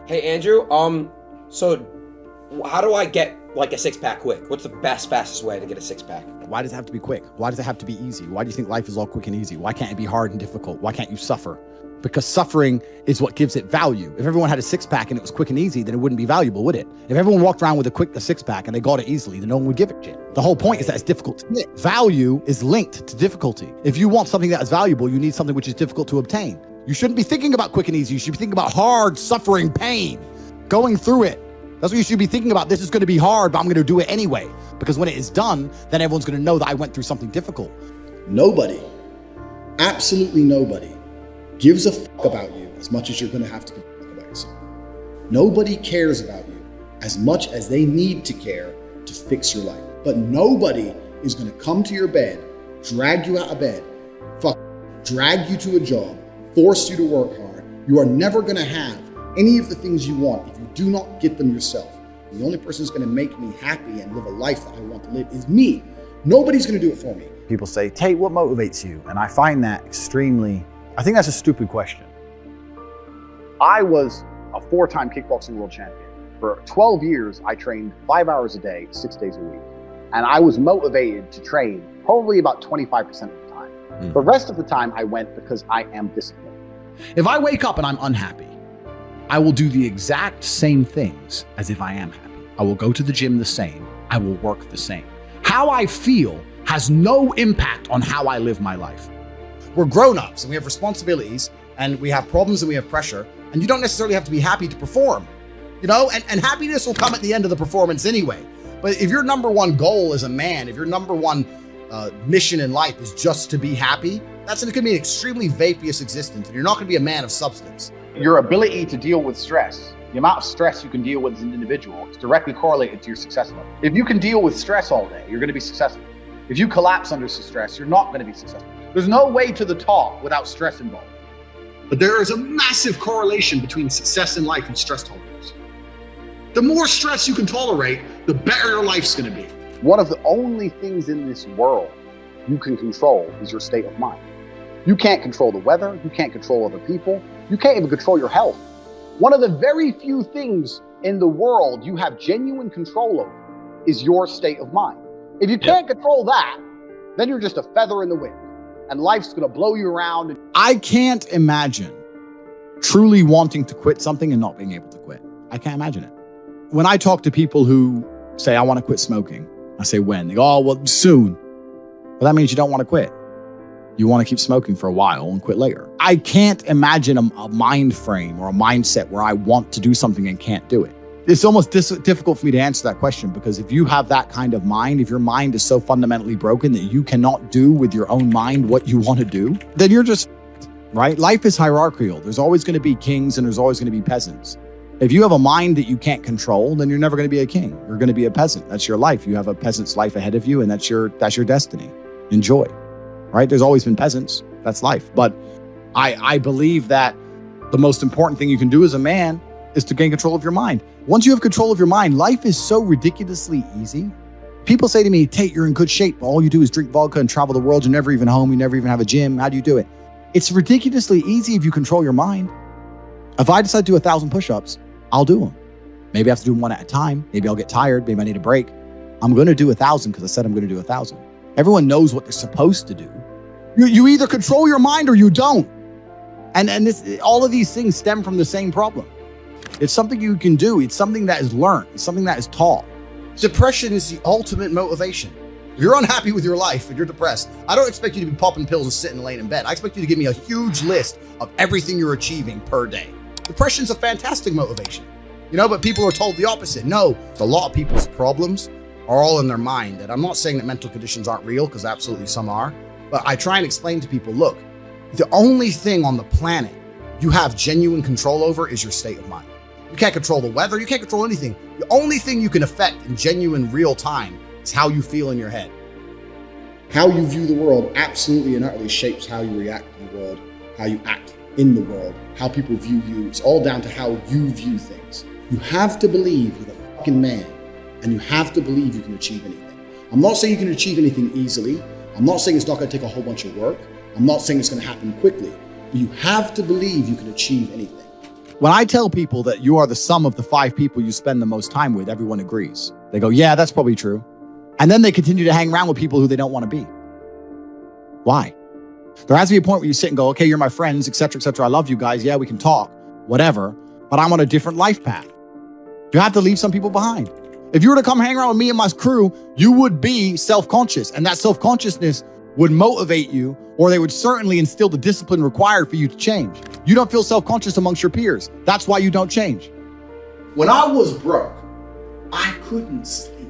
Hey Andrew, so how do I get like a six pack quick? What's the fastest way to get a six pack? Why does it have to be quick? Why does it have to be easy? Why do you think life is all quick and easy? Why can't it be hard and difficult? Why can't you suffer? Because suffering is what gives it value. If everyone had a six pack and it was quick and easy, then it wouldn't be valuable, would it? If everyone walked around with a six pack and they got it easily, then no one would give a shit. The whole point is that it's difficult to get. Value is linked to difficulty. If you want something that is valuable, you need something which is difficult to obtain. You shouldn't be thinking about quick and easy. You should be thinking about hard, suffering, pain, going through it. That's what you should be thinking about. This is going to be hard, but I'm going to do it anyway. Because when it is done, then everyone's going to know that I went through something difficult. Nobody, absolutely nobody, gives a fuck about you as much as you're going to have to give a fuck about yourself. Nobody cares about you as much as they need to care to fix your life. But nobody is going to come to your bed, drag you out of bed, drag you to a job, force you to work hard. You are never going to have any of the things you want if you do not get them yourself. The only person who's going to make me happy and live a life that I want to live is me. Nobody's going to do it for me. People say, Tate, what motivates you? And I find that I think that's a stupid question. I was a 4-time kickboxing world champion. For 12 years, I trained 5 hours a day, 6 days a week. And I was motivated to train probably about 25% of the time. The rest of the time I went because I am disciplined. If I wake up and I'm unhappy, I will do the exact same things as if I am happy. I will go to the gym the same. I will work the same. How I feel has no impact on how I live my life. We're grown-ups and we have responsibilities and we have problems and we have pressure, and you don't necessarily have to be happy to perform, and happiness will come at the end of the performance anyway. But if your number one goal as a man, if your number one mission in life is just to be happy, that's going to be an extremely vaporous existence, and you're not going to be a man of substance. Your ability to deal with stress, the amount of stress you can deal with as an individual, is directly correlated to your success level. If you can deal with stress all day, you're going to be successful. If you collapse under stress, you're not going to be successful. There's no way to the top without stress involved. But there is a massive correlation between success in life and stress tolerance. The more stress you can tolerate, the better your life's going to be. One of the only things in this world you can control is your state of mind. You can't control the weather. You can't control other people. You can't even control your health. One of the very few things in the world you have genuine control over is your state of mind. If you can't control that, then you're just a feather in the wind, and life's going to blow you around. I can't imagine truly wanting to quit something and not being able to quit. I can't imagine it. When I talk to people who say, I want to quit smoking, I say, when? They go, oh, well, soon. Well, that means you don't want to quit. You want to keep smoking for a while and quit later. I can't imagine a mind frame or a mindset where I want to do something and can't do it. It's almost difficult for me to answer that question, because if you have that kind of mind, if your mind is so fundamentally broken that you cannot do with your own mind what you want to do, then you're just, right? Life is hierarchical. There's always going to be kings and there's always going to be peasants. If you have a mind that you can't control, then you're never going to be a king. You're going to be a peasant. That's your life. You have a peasant's life ahead of you, and that's your destiny. Enjoy. Right? There's always been peasants. That's life. But I believe that the most important thing you can do as a man is to gain control of your mind. Once you have control of your mind, life is so ridiculously easy. People say to me, Tate, you're in good shape. All you do is drink vodka and travel the world. You're never even home. You never even have a gym. How do you do it? It's ridiculously easy if you control your mind. If I decide to do 1,000 push-ups, I'll do them. Maybe I have to do them one at a time. Maybe I'll get tired. Maybe I need a break. I'm going to do 1,000 because I said I'm going to do 1,000. Everyone knows what they're supposed to do. You either control your mind or you don't. And all of these things stem from the same problem. It's something you can do. It's something that is learned. It's something that is taught. Depression is the ultimate motivation. If you're unhappy with your life and you're depressed, I don't expect you to be popping pills and sitting laying in bed. I expect you to give me a huge list of everything you're achieving per day. Depression's a fantastic motivation, but people are told the opposite. No, a lot of people's problems are all in their mind. And I'm not saying that mental conditions aren't real, because absolutely some are. But I try and explain to people, look, the only thing on the planet you have genuine control over is your state of mind. You can't control the weather. You can't control anything. The only thing you can affect in genuine real time is how you feel in your head. How you view the world absolutely and utterly shapes how you react to the world, how you act in the world, how people view you. It's all down to how you view things. You have to believe you're the fucking man, and you have to believe you can achieve anything. I'm not saying you can achieve anything easily. I'm not saying it's not going to take a whole bunch of work. I'm not saying it's going to happen quickly. But you have to believe you can achieve anything. When I tell people that you are the sum of the 5 people you spend the most time with, everyone agrees. They go, yeah, that's probably true. And then they continue to hang around with people who they don't want to be. Why? There has to be a point where you sit and go, okay, you're my friends, et cetera, et cetera. I love you guys. Yeah, we can talk, whatever. But I'm on a different life path. You have to leave some people behind. If you were to come hang around with me and my crew, you would be self-conscious. And that self-consciousness would motivate you, or they would certainly instill the discipline required for you to change. You don't feel self-conscious amongst your peers. That's why you don't change. When I was broke, I couldn't sleep.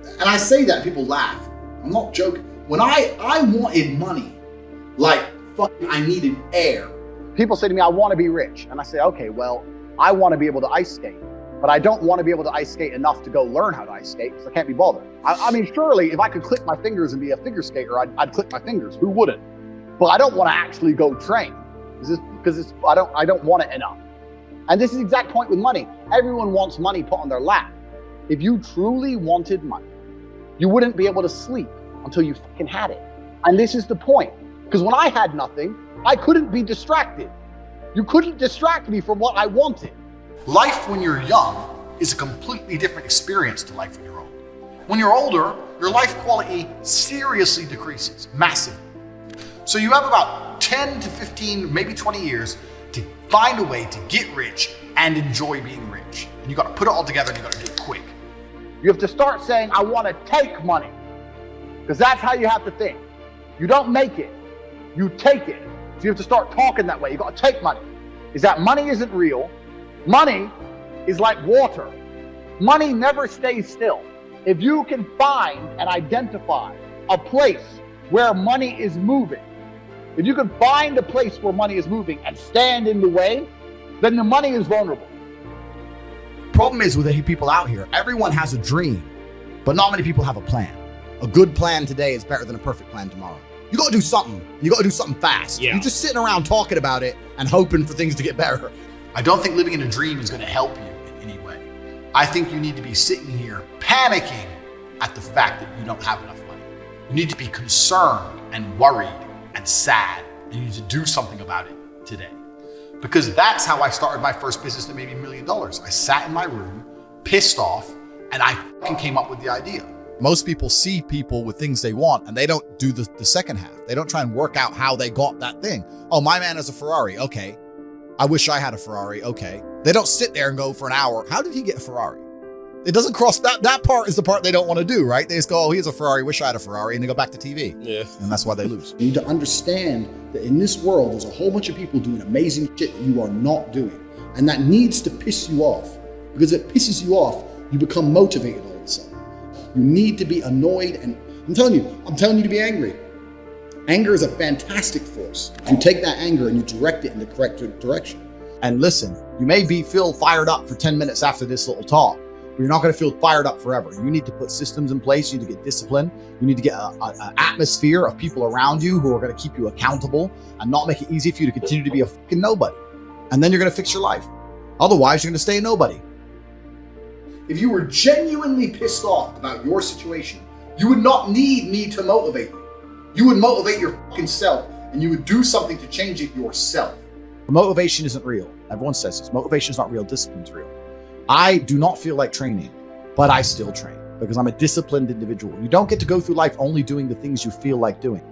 And I say that, people laugh. I'm not joking. When I wanted money, like fucking I needed air. People say to me, I want to be rich. And I say, okay, well, I want to be able to ice skate, but I don't want to be able to ice skate enough to go learn how to ice skate because I can't be bothered. I mean, surely if I could click my fingers and be a figure skater, I'd click my fingers. Who wouldn't? But I don't want to actually go train because I don't want it enough. And this is the exact point with money. Everyone wants money put on their lap. If you truly wanted money, you wouldn't be able to sleep until you fucking had it. And this is the point. Because when I had nothing, I couldn't be distracted. You couldn't distract me from what I wanted. Life when you're young is a completely different experience to life when you're old. When you're older, your life quality seriously decreases, massively. So you have about 10 to 15, maybe 20 years to find a way to get rich and enjoy being rich. And you got to put it all together and you got to do it quick. You have to start saying, I want to take money. Because that's how you have to think. You don't make it, you take it. So you have to start talking that way. You got to take money. Is that money isn't real. Money is like water. Money never stays still. If you can find and identify a place where money is moving, if you can find a place where money is moving and stand in the way, then the money is vulnerable. Problem is with the people out here, everyone has a dream, but not many people have a plan. A good plan today is better than a perfect plan tomorrow. You got to do something. You got to do something fast. Yeah. You're just sitting around talking about it and hoping for things to get better. I don't think living in a dream is going to help you in any way. I think you need to be sitting here panicking at the fact that you don't have enough money. You need to be concerned and worried and sad, and you need to do something about it today. Because that's how I started my first business that made me $1 million. I sat in my room, pissed off, and I fucking came up with the idea. Most people see people with things they want and they don't do the second half. They don't try and work out how they got that thing. Oh, my man has a Ferrari. Okay. I wish I had a Ferrari. Okay. They don't sit there and go for an hour. How did he get a Ferrari? It doesn't cross that part is the part they don't want to do, right? They just go, oh, he has a Ferrari. Wish I had a Ferrari. And they go back to TV. Yeah. And that's why they lose. You need to understand that in this world, there's a whole bunch of people doing amazing shit that you are not doing. And that needs to piss you off. Because if it pisses you off, you become motivated all of a sudden. You need to be annoyed, and I'm telling you to be angry. Anger is a fantastic force. You take that anger and you direct it in the correct direction. And listen, you may feel fired up for 10 minutes after this little talk, but you're not going to feel fired up forever. You need to put systems in place. You need to get discipline. You need to get an atmosphere of people around you who are going to keep you accountable and not make it easy for you to continue to be a fucking nobody. And then you're going to fix your life. Otherwise, you're going to stay a nobody. If you were genuinely pissed off about your situation, you would not need me to motivate you. You would motivate your fucking self, and you would do something to change it yourself. Motivation isn't real. Everyone says this. Motivation is not real. Discipline's real. I do not feel like training, but I still train because I'm a disciplined individual. You don't get to go through life only doing the things you feel like doing.